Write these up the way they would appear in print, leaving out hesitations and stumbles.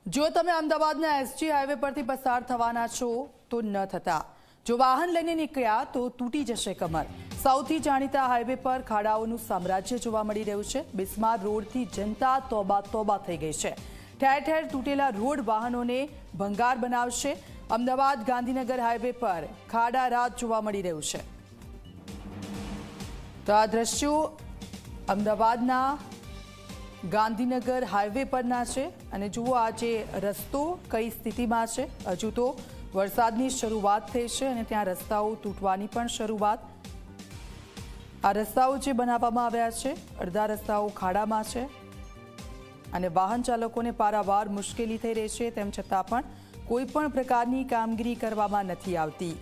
જો તમે અમદાવાદના એસજી હાઈવે પરથી પસાર થવાના છો તો ન થતા, જો વાહન લઈને નીકળ્યા તો તૂટી જશે કમર। સૌથી જાણીતા હાઈવે પર ખાડાઓનું સામ્રાજ્ય જોવા મળી રહ્યું છે। બિસ્માર રોડથી જનતા તોબા તોબા થઈ ગઈ છે। ઠેર ઠેર તૂટેલા રોડ વાહનોને ભંગાર બનાવશે। અમદાવાદ ગાંધીનગર હાઈવે પર ખાડા રાત જોવા મળી રહ્યું છે। તો આ દ્રશ્યો અમદાવાદના ગાંધીનગર હાઈવે પરના છે અને જુઓ આ જે રસ્તો કઈ સ્થિતિમાં છે। હજુ તો વરસાદની શરૂઆત થઈ છે અને ત્યાં રસ્તાઓ તૂટવાની પણ શરૂઆત। આ રસ્તાઓ જે બનાવવામાં આવ્યા છે અડધા રસ્તાઓ ખાડામાં છે અને વાહન ચાલકોને પારાવાર મુશ્કેલી થઈ રહી છે। તેમ છતાં પણ કોઈ પણ પ્રકારની કામગીરી કરવામાં નથી આવતી।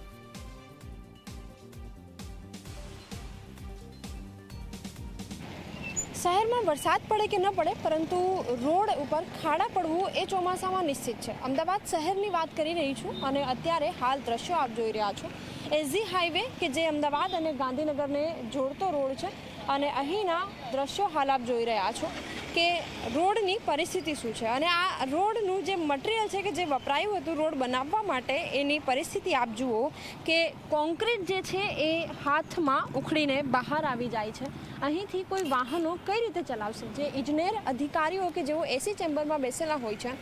શહેરમાં વરસાદ પડે કે ન પડે, પરંતુ રોડ ઉપર ખાડા પડવું એ ચોમાસામાં નિશ્ચિત છે। અમદાવાદ શહેરની વાત કરી રહી છું અને અત્યારે હાલ દ્રશ્યો આપ જોઈ રહ્યા છો। એસજી હાઈવે કે જે અમદાવાદ અને ગાંધીનગરને જોડતો રોડ છે અને અહીંના દ્રશ્યો હાલ આપ જોઈ રહ્યા છો કે રોડની પરિસ્થિતિ શું છે અને આ રોડનું જે મટીરિયલ છે કે જે વપરાયું હતું રોડ બનાવવા માટે, એની પરિસ્થિતિ આપ જુઓ કે કોન્ક્રીટ જે છે એ હાથમાં ઉખડીને બહાર આવી જાય છે। અહીંથી કોઈ વાહનો કઈ રીતે ચલાવશે? જે ઇજનેર અધિકારીઓ કે જેઓ એસી ચેમ્બરમાં બેસેલા હોય છે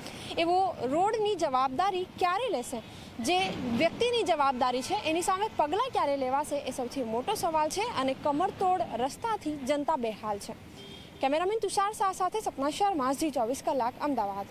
એવો રોડની જવાબદારી ક્યારે લેશે? જે વ્યક્તિની જવાબદારી છે એની સામે પગલાં ક્યારે લેવાશે એ સૌથી મોટો સવાલ છે અને કમરતોડ રસ્તાથી જનતા બેહાલ છે। કેમેરામેન તુષાર શાહ સાથે સપના શર્મા, ઝી 24 કલાક, અમદાવાદ।